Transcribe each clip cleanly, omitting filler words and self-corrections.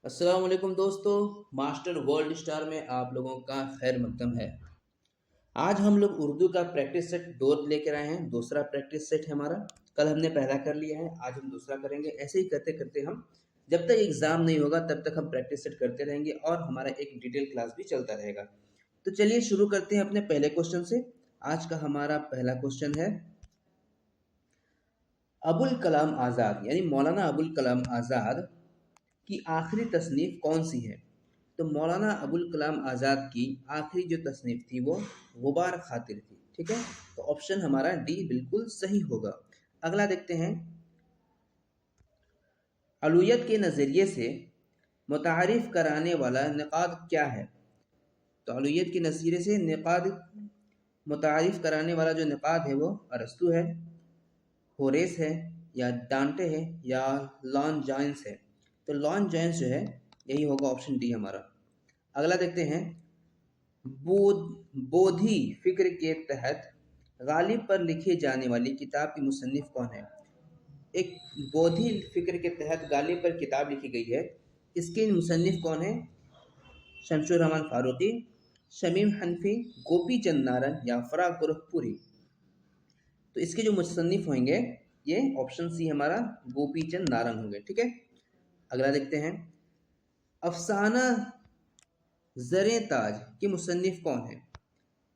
अस्सलाम वालेकुम दोस्तों। मास्टर वर्ल्ड स्टार में आप लोगों का खैर मकदम है। आज हम लोग उर्दू का प्रैक्टिस सेट दो लेकर आए हैं। दूसरा प्रैक्टिस सेट है हमारा। कल हमने पहला कर लिया है, आज हम दूसरा करेंगे। ऐसे ही करते करते हम जब तक एग्ज़ाम नहीं होगा तब तक हम प्रैक्टिस सेट करते रहेंगे और हमारा एक डिटेल क्लास भी चलता रहेगा। तो चलिए शुरू करते हैं अपने पहले क्वेश्चन से। आज का हमारा पहला क्वेश्चन है, अबुल कलाम आज़ाद यानी मौलाना अबुल कलाम आज़ाद की आखिरी तसनीफ़ कौन सी है? तो मौलाना अबुल कलाम आज़ाद की आखिरी जो तसनीफ़ थी वो गुबार खातिर थी। ठीक है, तो ऑप्शन हमारा डी बिल्कुल सही होगा। अगला देखते हैं, अलूयत के नज़रिए से मुतारिफ़ कराने वाला निक़ाद क्या है? तो अलूयत के नज़रिए से निक़ाद मुतारिफ़ कराने वाला जो निक़ाद है वो अरस्तू है, होरेस है, या डांटे है, या लॉन जॉइंस है। तो लॉन जॉइंस जो है यही होगा, ऑप्शन डी हमारा। अगला देखते हैं, बोधी फिक्र के तहत गालिब पर लिखी जाने वाली किताब की मुसन्निफ कौन है? एक बोधी फिक्र के तहत गालिब पर किताब लिखी गई है, इसके मुसन्निफ कौन है? शमशुर रहमान फारूकी, शमीम हनफी, गोपी चंद नारंग, या फराग गोरखपुरी। तो इसके जो मुसन्निफ होंगे ये ऑप्शन सी हमारा गोपी चंद नारंग होंगे। ठीक है, अगला देखते हैं, अफसाना ज़रे ताज के मुसन्निफ कौन है?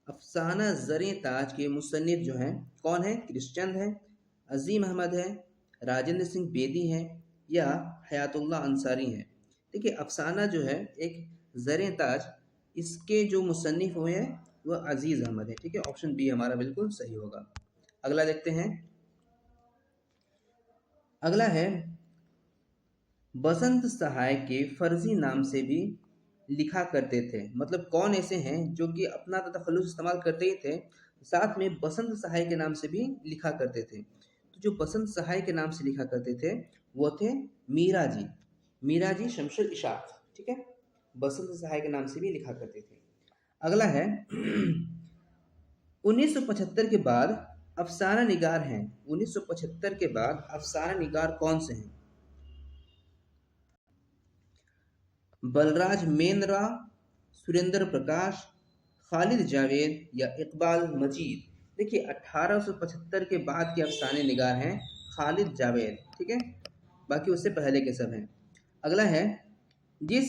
अफसाना ज़रे ताज के मुसन्निफ जो हैं कौन है? कृष्णचंद है, अजीम अहमद है, राजेंद्र सिंह बेदी हैं, या हयातुल्लाह अंसारी हैं। देखिए, अफसाना जो है एक ज़रे ताज, इसके जो मुसन्निफ हुए हैं वह अजीज़ अहमद है। ठीक है, ऑप्शन बी हमारा बिल्कुल सही होगा। अगला देखते हैं, अगला है, बसंत सहाय के फर्जी नाम से भी लिखा करते थे। मतलब कौन ऐसे हैं जो कि अपना तखल्लुस इस्तेमाल करते ही थे, साथ में बसंत सहाय के नाम से भी लिखा करते थे। तो जो बसंत सहाय के नाम से लिखा करते थे वो थे मीरा जी, मीरा जी शमशुल इशाक। ठीक है, बसंत सहाय के नाम से भी लिखा करते थे। अगला है, 1975 के बाद अफसाना निगार हैं। 1975 के बाद अफसाना निगार कौन से हैं? बलराज मेंद्रा, सुरेंद्र प्रकाश, खालिद जावेद, या इकबाल मजीद। देखिए, 1875 के बाद के अफसाने निगार हैं खालिद जावेद। ठीक है, बाकी उससे पहले के सब हैं। अगला है, जिस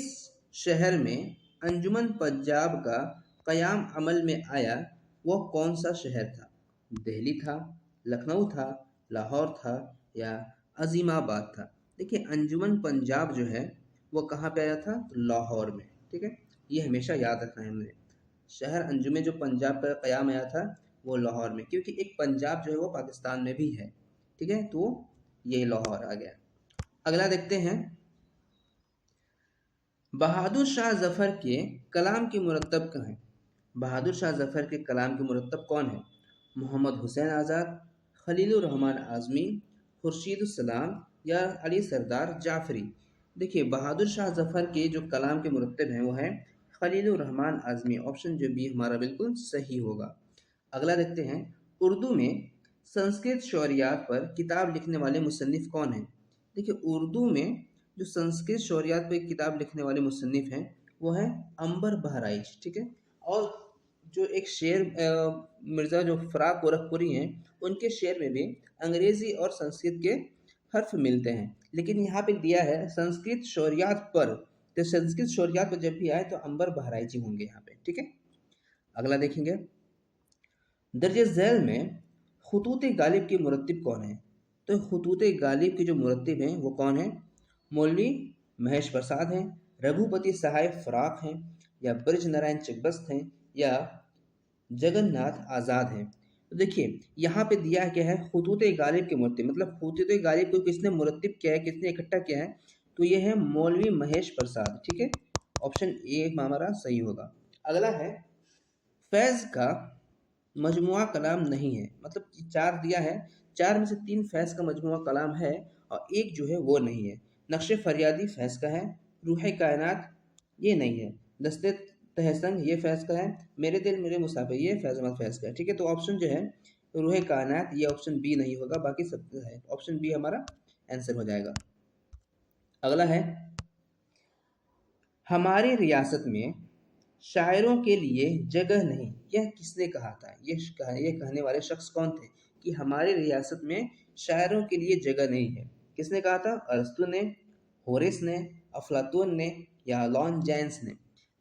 शहर में अंजुमन पंजाब का क़याम अमल में आया वह कौन सा शहर था? दिल्ली था, लखनऊ था, लाहौर था, या अजीमाबाद था। देखिए, अंजुमन पंजाब जो है वो कहाँ पे आया था? तो लाहौर में। ठीक है, ये हमेशा याद रखना है हमने। शहर अंजुमन जो पंजाब का क़याम आया था वो लाहौर में, क्योंकि एक पंजाब जो है वो पाकिस्तान में भी है। ठीक है, तो ये लाहौर आ गया। अगला देखते हैं, बहादुर शाह जफ़र के कलाम की मुरत्तब कहाँ है? बहादुर शाह जफ़र के कलाम की मुरत्तब कौन है? मोहम्मद हुसैन आज़ाद, खलीलुर रहमान आज़मी, खुर्शीदुस्सलाम, या अली सरदार जाफ़री। देखिए, बहादुर शाह जफ़र के जो कलाम के मुरत्तब हैं वो हैं खलीलुर रहमान आज़मी। ऑप्शन जो बी हमारा बिल्कुल सही होगा। अगला देखते हैं, उर्दू में संस्कृत शौरियात पर किताब लिखने वाले मुसन्निफ़ कौन हैं? देखिए, उर्दू में जो संस्कृत शौरियात पर किताब लिखने वाले मुसन्निफ़ हैं वो हैं अंबर बहराइच। ठीक है, और जो एक शेर मिर्ज़ा जो फ़राग गोरखपुरी हैं उनके शेर में भी अंग्रेज़ी और संस्कृत के हर्फ मिलते हैं, लेकिन यहाँ पे दिया है संस्कृत शौरियात पर। तो संस्कृत शौरियात पर जब भी आए तो अंबर बहराइची होंगे यहाँ पे। ठीक है, अगला देखेंगे, दर्ज झैल में खतूत गालिब के मुरत्तिब कौन है? तो खतूत गालिब के जो मुरत्तिब हैं वो कौन है? मौलवी महेश प्रसाद हैं, रघुपति सहाय फराक हैं, या ब्रज नारायण चिकबस्त हैं, या जगन्नाथ आज़ाद हैं। तो देखिए, यहाँ पे दिया क्या है? खतूत गालिब के मुरत्तिब, मतलब खतूत गालिब को किसने मुरत्तिब किया है, किसने इकट्ठा किया है? तो ये है मौलवी महेश प्रसाद। ठीक है, ऑप्शन ए हमारा सही होगा। अगला है, फैज़ का मजमुआ कलाम नहीं है। मतलब चार दिया है, चार में से तीन फैज़ का मजमुआ कलाम है और एक जो है वो नहीं है। नक्श फरियादी फैज़ का है, रूह कायनात ये नहीं है, दस्ते तहसन ये फैज़ का है, मेरे दिल मेरे मुसाफिर ये फैज़ अहमद फैज़ का है। ठीक है, तो ऑप्शन जो है रूह कायनात ये ऑप्शन बी नहीं होगा, बाकी सब है। ऑप्शन बी हमारा आंसर हो जाएगा। अगला है, हमारी रियासत में शायरों के लिए जगह नहीं, यह किसने कहा था? ये कहने वाले शख्स कौन थे कि हमारी रियासत में शायरों के लिए जगह नहीं है? किसने कहा था? अरस्तु ने, होरेस ने, अफलातून ने या लॉन जेन्स ने?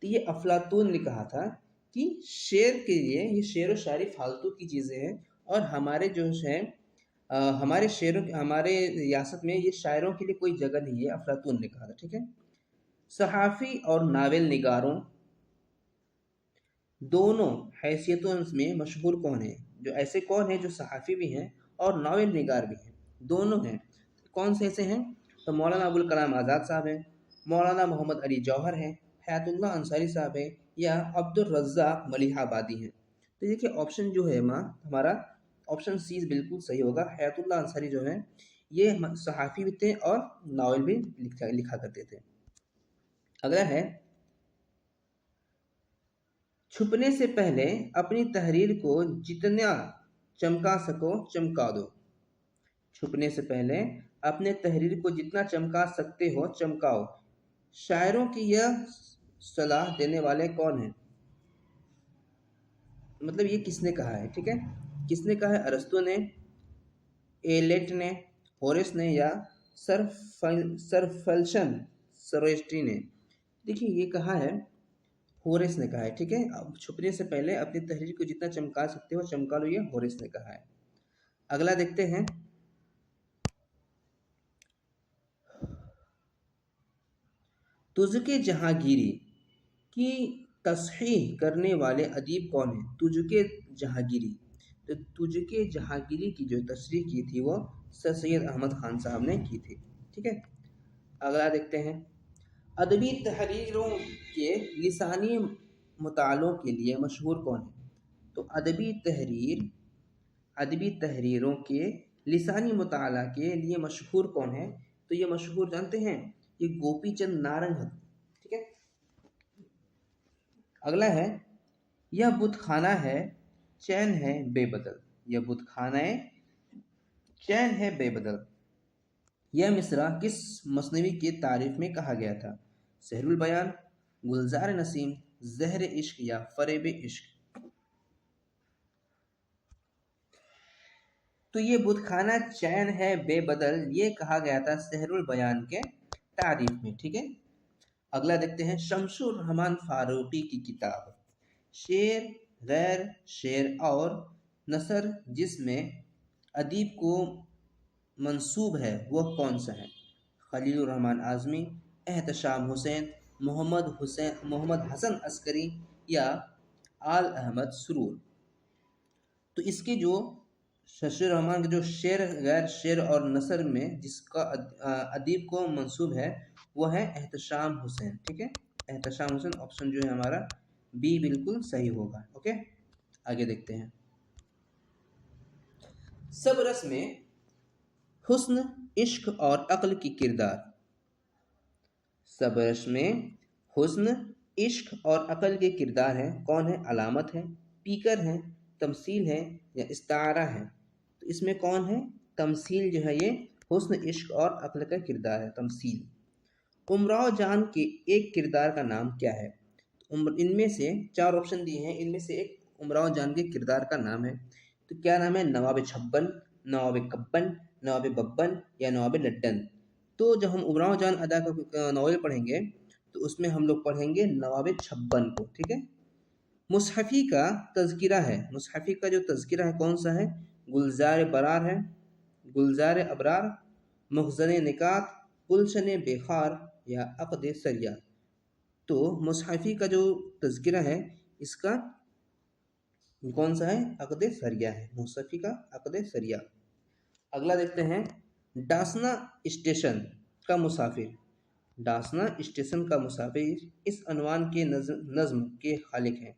तो ये अफलातून ने कहा था कि शेर के लिए, ये शेर व शायरी फालतू की चीज़ें हैं और हमारे जो है हमारे रियासत में ये शायरों के लिए कोई जगह नहीं है, अफलातून ने कहा था। ठीक है। सहाफ़ी और नावल निगारों दोनों हैसियतों में मशहूर कौन है? जो ऐसे कौन है जो सहाफ़ी भी हैं और नावल निगार भी हैं, दोनों हैं। कौन से ऐसे हैं? तो मौलाना अबुल कलाम आज़ाद साहब हैं, मौलाना मोहम्मद अली जौहर हैं, हयातुल्लाह अंसारी साहब हैं या अब्दुल रज़्ज़ाक मलिहाबादी हैं। तो देखिए ऑप्शन जो है माँ हमारा ऑप्शन सी बिल्कुल सही होगा। हयातुल्लाह अंसारी जो हैं ये सहाफ़ी भी थे और नावल भी लिखा करते थे। अगला है, छुपने से पहले अपनी तहरीर को जितना चमका सको चमका दो। छुपने से पहले अपने तहरीर को जितना चमका सकते हो चमकाओ। शायरों की यह सलाह देने वाले कौन हैं? मतलब ये किसने कहा है? ठीक है, किसने कहा है? अरस्तु ने, एलेट ने, होरेस ने या सरफल्शन सरोस्ट्री ने? देखिए ये कहा है, होरेस ने कहा है। ठीक है, अब छुपने से पहले अपनी तहरीर को जितना चमका सकते हो चमका लो, ये होरेस ने कहा है। अगला देखते हैं, तुझके जहांगीरी की तस्हीह करने वाले अदीब कौन है? तुझके जहांगीरी, तो तुझके जहांगीरी की जो तशरीह की थी वो सर सैयद अहमद खान साहब ने की थी। ठीक है। अगला देखते हैं, अदबी तहरीरों के लिसानी मुतालों के लिए मशहूर कौन है? तो अदबी तहरीरों के लिसानी मुताला के लिए मशहूर कौन है? तो ये मशहूर जानते हैं, ये गोपी चंद नारंग है। ठीक है। अगला है, यह बुतखाना है चैन है बेबदल। यह बुतखाना है चैन है बेबदल, यह मिसरा किस मसनवी की तारीफ में कहा गया था? सहरुल बयान, गुलजार नसीम, जहर इश्क या फरेब इश्क? तो ये बुतखाना चैन है बेबदल ये कहा गया था सहरुल बयान के तारीफ में। ठीक है। अगला देखते हैं, शमसुर रहमान फारूकी की किताब शेर, गैर शेर और नसर जिसमें अदीब को मंसूब है वह कौन सा है? खलीलुर रहमान आज़मी, एहतशाम हुसैन, मोहम्मद हसन अस्करी या आल अहमद सुरूर? तो इसके जो शशीर रहमान के जो शेर, गैर शेर और नसर में जिसका अदीब को मंसूब है वह है एहतशाम हुसैन। ठीक है, एहतशाम हुसैन ऑप्शन जो है हमारा बी बिल्कुल सही होगा। ओके, आगे देखते हैं, सब रस में हुस्न, इश्क और अक्ल की किरदार। सब रस में हुस्न, इश्क और अक्ल के किरदार हैं, कौन है? अलामत है, पीकर है, तमसील है या इस्तारा है? तो इसमें कौन है? तमसील जो है ये हुस्न, इश्क और अक्ल का किरदार है, तमसील। उमराव जान के एक किरदार का नाम क्या है? इनमें से चार ऑप्शन दिए हैं, इनमें से एक उमराव जान के किरदार का नाम है। तो क्या नाम है? नवाब छब्बन, नवाब कब्बन, नवाब बब्बन या नवाब लड्डन? तो जब हम उमराव जान अदा का नावल पढ़ेंगे तो उसमें हम लोग पढ़ेंगे नवाब छब्बन को। ठीक है। मुसहफ़ी का तज़किरा है, मुसहफ़ी का जो तज़किरा है कौन सा है? गुलजार बरार है, गुलजार अबरार, मुखज़न निकात, गुलशन बेखार या अक़द सरिया? तो मुसहफ़ी का जो तज़किरा है इसका कौन सा है? अक़द सरिया है, मुसहफ़ी का अक़द सरिया। अगला देखते हैं, डासना स्टेशन का मुसाफिर। डासना स्टेशन का मुसाफिर इस अनवान के नज़्म के खालिक हैं।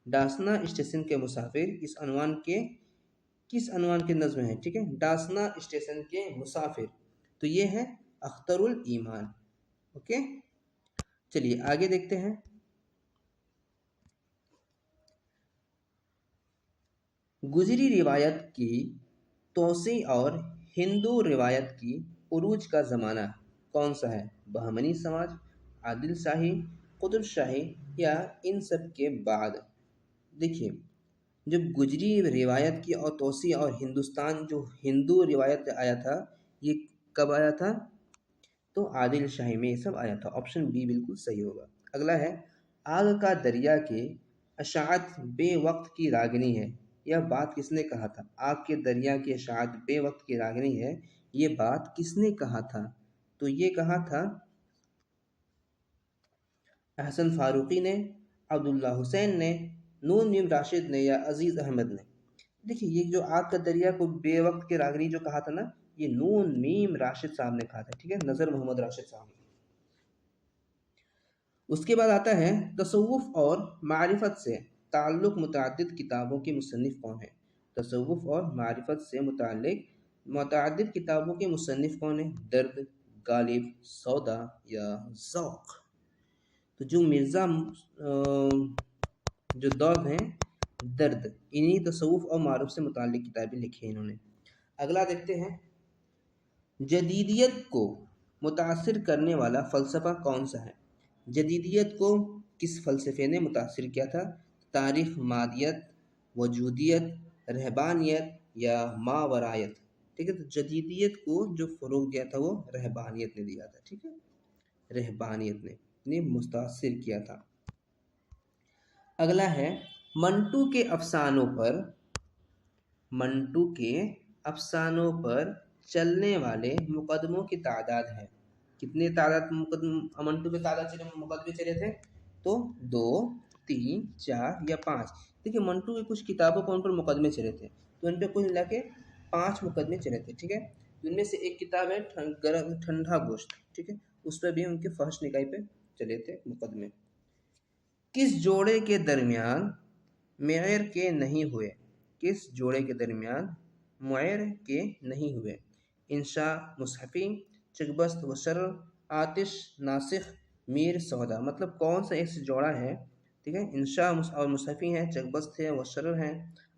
डासना स्टेशन के मुसाफिर इस अनवान के किस अनवान के नज़्म है? ठीक है, डासना स्टेशन के मुसाफिर, तो ये है अख्तरुल ईमान। ओके, चलिए आगे देखते हैं, गुजरी रिवायत की तोसी और हिंदू रिवायत की उरूज का ज़माना कौन सा है? बहमनी समाज, आदिल शाही, कुतुब शाही या इन सब के बाद? देखिए, जब गुजरी रिवायत की और तोसी और हिंदुस्तान जो हिंदू रिवायत आया था, ये कब आया था? तो आदिल शाही में ये सब आया था। ऑप्शन बी बिल्कुल सही होगा। अगला है, आग का दरिया के अशात बेवक्त की रागिनी है, यह बात किसने कहा था? आग के दरिया की अशात बेवक्त की रागिनी है, ये बात किसने कहा था? तो ये कहा था अहसन फारूकी ने, अब्दुल्ला हुसैन ने, नून मीम राशिद ने या अजीज़ अहमद ने। देखिए, ये जो आग का दरिया को बेवक्त के रागनी जो कहा था ना, ये नून मीम राशिद साहब ने कहा था। ठीक है, नज़र मोहम्मद राशिद साहब ने। उसके बाद आता है तसव्वुफ़ और मारिफत से ताल्लुक़ मुतअद्दिद किताबों के मुसन्निफ़ कौन है? तसव्वुफ़ और मारिफत से मुतअल्लिक़ मुतअद्दिद किताबों के मुसन्निफ़ कौन है? दर्द, गालिब, सौदा या ज़ौक़। तो जो मिर्ज़ा जो दौद हैं, दर्द, इन्हीं तसव्वुफ़ और मारूफ से मुताल्लिक़ किताबें लिखी हैं इन्होंने। अगला देखते हैं, जदीदियत को मुतासिर करने वाला फ़लसफ़ा कौन सा है? जदीदियत को किस फ़लसफ़े ने मुतासिर किया था? तारीख़ मादियत, वजूदियत, रहबानियत या मावरायत। ठीक है, तो जदीदियत को जो फ़रोग़ दिया था वो रहबानियत ने दिया था। ठीक है, रहबानियत ने मुतासिर किया था। अगला है, मंटू के अफ़सानों पर मंटू के अफ़सानों पर चलने वाले मुकदमों की तादाद है। कितने तादाद मंटू पे तादाद चले मुकदमे चले थे? तो 2, 3, 4 या 5। देखिए, मंटू की कुछ किताबों पर उन पर मुकदमे चले थे, तो इन पर कुल मिला के 5 मुकदमे चले थे। ठीक है, इनमें से एक किताब है ठंडा गोश्त। ठीक है, उस पर भी उनके फहश निकाई पे चले थे मुकदमे। किस जोड़े के दरमियान मेयर के नहीं हुए? किस जोड़े के दरमियान मुएर के नहीं हुए? इंशा मुसहफ़ी, चकबस्त व शर्र, आतिश नासिख, मीर सौदा। मतलब कौन सा एक जोड़ा है? ठीक है, इंशा और मुसहफ़ी हैं, चकबस्त है व शर्र हैं,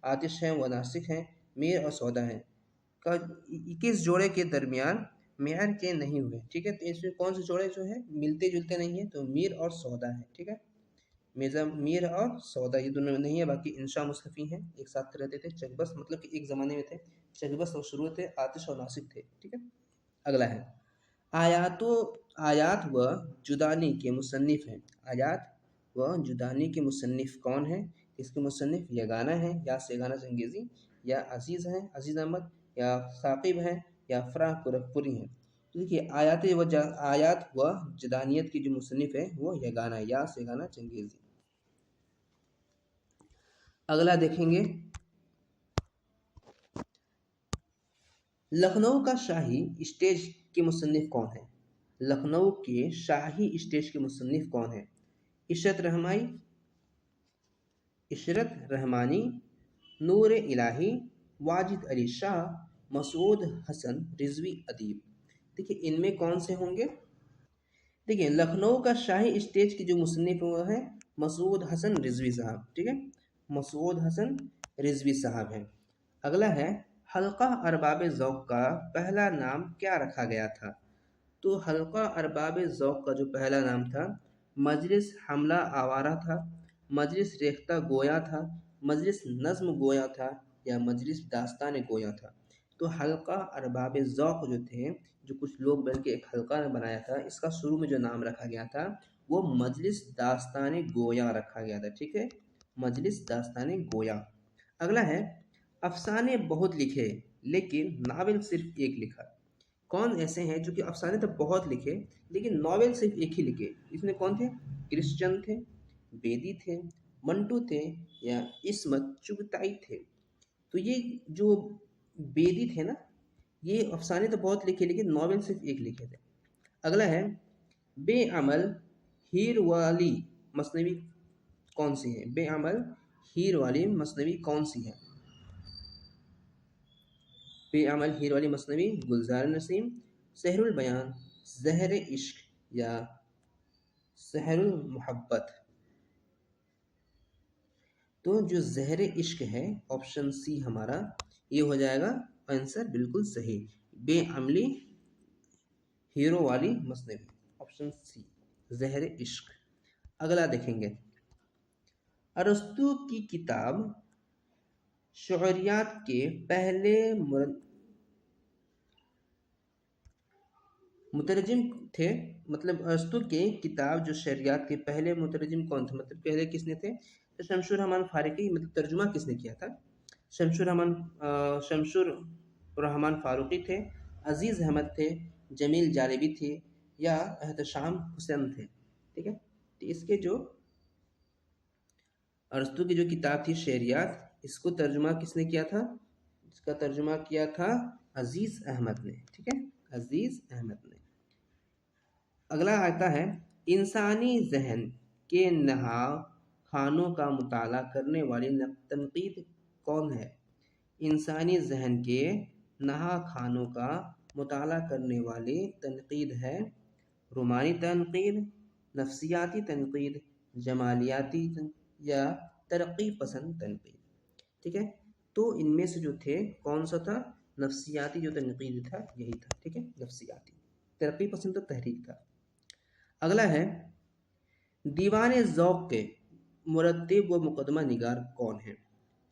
आतिश हैं व नासिख हैं, मीर और सौदा हैं। का किस जोड़े के दरमियान मेयर के नहीं हुए? ठीक है, तो इसमें कौन से जोड़े जो है मिलते जुलते नहीं है? तो मीर और सौदा है। ठीक है, मीर और सौदा ये दोनों नहीं है, बाकी इंशा मुसहफ़ी हैं, एक साथ रहते थे। चकबस्त मतलब कि एक ज़माने में थे, चकबस्त और शुरू थे, आतिश और नासिक थे। ठीक है, अगला है, आयात व जुदानी के मुसन्निफ़ हैं। आयात व जुदानी के मुसन्निफ़ कौन है? इसके मुसन्निफ़ यगाना है या सेगाना चंगेज़ी या अज़ीज़ हैं, अज़ीज़ अहमद या साकिब हैं या फ़राह गोरखपुरी हैं। तो देखिए, आयात व जुदानियत की जो मुसन्निफ़ है वो यगाना या सेगाना चंगेज़ी। अगला देखेंगे, लखनऊ का शाही स्टेज के मुसन्निफ़ कौन है? लखनऊ के शाही स्टेज के मुसन्निफ़ कौन है? इशरत रहमानी, नूर इलाही, वाजिद अली शाह, मसूद हसन रिजवी अदीब। देखिए, इनमें कौन से होंगे? देखिए, लखनऊ का शाही स्टेज की जो मुसन्निफ़ वो है मसूद हसन रिजवी साहब। ठीक है, मसूद हसन रिजवी साहब हैं। अगला है, हल्का अरबाब ज़ौक़ का पहला नाम क्या रखा गया था? तो हल्का अरबाब ज़ौक़ का जो पहला नाम था, मजलिस हमला आवारा था, मजलिस रेख्ता गोया था, मजलिस नज़्म गोया था या मजलिस दास्तान गोया था। तो हल्का अरबाब ज़ौक़ जो थे, जो कुछ लोग मिलकर एक हल्का ने बनाया था, इसका शुरू में जो नाम रखा गया था वो मजलिस दास्तान गोया रखा गया था। ठीक है, मजलिस दास्तान गोया। अगला है, अफसाने बहुत लिखे लेकिन नावल सिर्फ एक लिखा। कौन ऐसे हैं जो कि अफसाने तो बहुत लिखे लेकिन नॉवेल सिर्फ एक ही लिखे? इसमें कौन थे? क्रिश्चियन थे, बेदी थे, मंटू थे या इस्मत चुगताई थे। तो ये जो बेदी थे ना, ये अफसाने तो बहुत लिखे लेकिन नॉवेल सिर्फ एक लिखे थे। अगला है, बेअमल हीर वाली मसनवी कौन सी है? बेअमल हीर वाली मसनवी कौन सी है? बेअमल हीर वाली मसनवी गुलजार नसीम, सहरुल बयान, ज़हर इश्क या सहरुल मोहब्बत। तो जो ज़हर इश्क है ऑप्शन सी हमारा ये हो जाएगा आंसर बिल्कुल सही। बेअमली हीरो वाली मसनवी, ऑप्शन सी ज़हर इश्क। अगला देखेंगे, अरस्तु की किताब शुअरियात के पहले मुतरजिम थे। मतलब अरस्तु के किताब जो शरियात के पहले मुतरजिम कौन थे, मतलब पहले किसने थे? तो शमशुर रहमान फारूकी, मतलब तर्जुमा किसने किया था? शमशुर रहमान फारूकी थे, अजीज़ अहमद थे, जमील जालिबी थे, या एहतशाम हुसैन थे। ठीक है, तो इसके जो अरस्तु की जो किताब थी शरियात, इसको तर्जुमा किसने किया था? इसका तर्जुमा किया था अजीज़ अहमद ने। ठीक है, अजीज़ अहमद ने। अगला आता है, इंसानी जहन के नहा खानों का मुताला करने वाली तनकीद कौन है? इंसानी जहन के नहा खानों का मुताला करने वाली तनकीद है रूमानी तनकीद, नफ्सियाती तनकीद, जमालियाती या तरक्की पसंद तनकीद। ठीक है, तो इनमें से जो थे कौन सा था? नफ्सियाती जो तनकीद था यही था। ठीक है, नफ्सियाती। तरक्की पसंद तो तहरीक था। अगला है, दीवान ज़ौक़ के मुरत्तिब व मुकदमा निगार कौन है?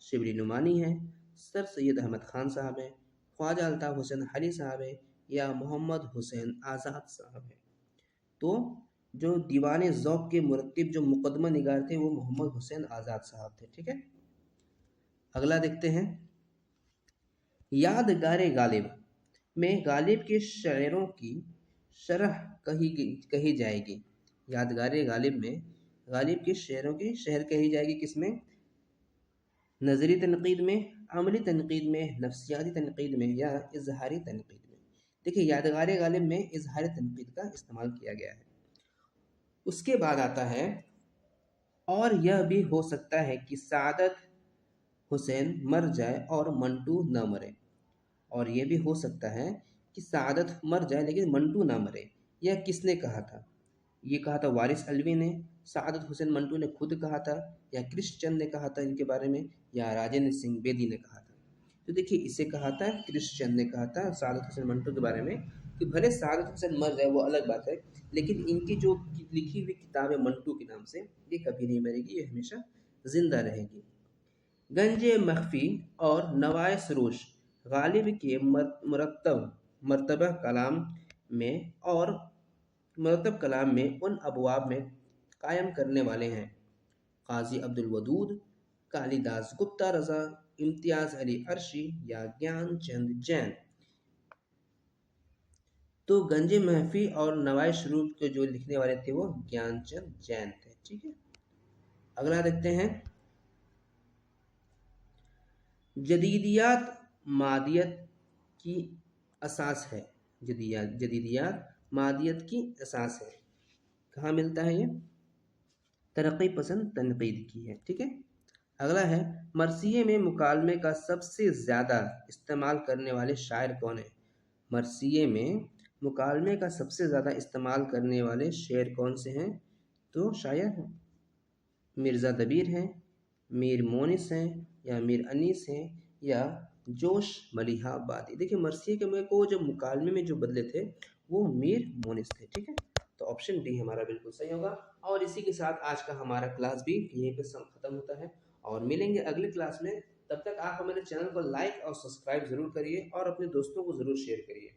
शिबली नुमानी है, सर सैयद अहमद ख़ान साहब हैं, ख्वाजा अल्ताफ़ हुसैन अली साहब है, या मोहम्मद हुसैन आज़ाद साहब है। तो जो दीवान ज़ौक़ के मुरत्तिब जो मुकदमा निगार थे वो मोहम्मद हुसैन आज़ाद साहब थे। ठीक है, अगला देखते हैं, यादगार गालिब में गालिब के शायरों की शरह कही जाएगी। यादगार गालिब में गालिब के शेरों की शहर कही जाएगी किसमें? नज़री तनकीद में, अमली तनकीद में, नफ्सियाती तनकीद में, या इजहारी तनकीद में। देखिए, यादगार गालिब में इजहारी तनकीद का इस्तेमाल किया गया है। उसके बाद आता है, और यह भी हो सकता है कि सादत हुसैन मर जाए और मंटू न मरे। और यह भी हो सकता है कि सादत मर जाए लेकिन मंटू ना मरे। यह किसने कहा था? ये कहा था वारिस अलवी ने, सादत हुसैन मंटू ने खुद कहा था, या क्रिश्चन ने कहा था इनके बारे में, या राजेंद्र सिंह बेदी ने कहा था? तो देखिए, इसे कहा था क्रिश्चन ने कहा था सादत हुसैन मंटू के बारे में कि भले सादत हुसैन मर जाए वो अलग बात है, लेकिन इनकी जो लिखी हुई किताब है मंटू के नाम से, ये कभी नहीं मरेगी, ये हमेशा जिंदा रहेगी। गंज मख्फी और नवाए सरोश गालिब के मरतबा कलाम में और मरतब कलाम में उन अबवाब में कायम करने वाले हैं काजी अब्दुल वदूद, कालिदास गुप्ता रज़ा, इम्तियाज़ अली अर्शी, या ज्ञान चंद जैन। तो गंज महफी और नवाए शरूफ के जो लिखने वाले थे वो ज्ञानचंद जैन थे। ठीक है, अगला देखते हैं, जदीदियात मादियत की असास है। जदीदियात मादियत की असास है। कहाँ मिलता है ये? तरक्की पसंद तनकीद की है। ठीक है, अगला है, मरसिये में मुकालमे का सबसे ज़्यादा इस्तेमाल करने वाले शायर कौन है? मरसिये में मुकालमे का सबसे ज़्यादा इस्तेमाल करने वाले शेर कौन से हैं? तो शायर मिर्ज़ा दबीर हैं, मीर मोनिस हैं, या मीर अनीस हैं, या जोश मलिहाबादी। देखिए, मरसिये के में को जब मुकालमे में जो बदले थे वो मीर मोनिस थे। ठीक है, तो ऑप्शन डी हमारा बिल्कुल सही होगा। और इसी के साथ आज का हमारा क्लास भी यहीं पे ख़त्म होता है, और मिलेंगे अगले क्लास में। तब तक आप हमारे चैनल को लाइक और सब्सक्राइब ज़रूर करिए और अपने दोस्तों को ज़रूर शेयर करिए।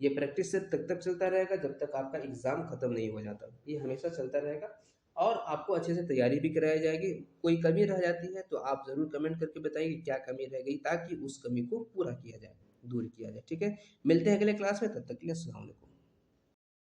ये प्रैक्टिस से तब तक चलता रहेगा जब तक आपका एग्ज़ाम ख़त्म नहीं हो जाता। ये हमेशा चलता रहेगा और आपको अच्छे से तैयारी भी कराई जाएगी। कोई कमी रह जाती है तो आप ज़रूर कमेंट करके बताइए क्या कमी रह गई, ताकि उस कमी को पूरा किया जाए, दूर किया जाए। ठीक है, मिलते हैं अगले क्लास में, तब तक के लिए अस्सलाम वालेकुम।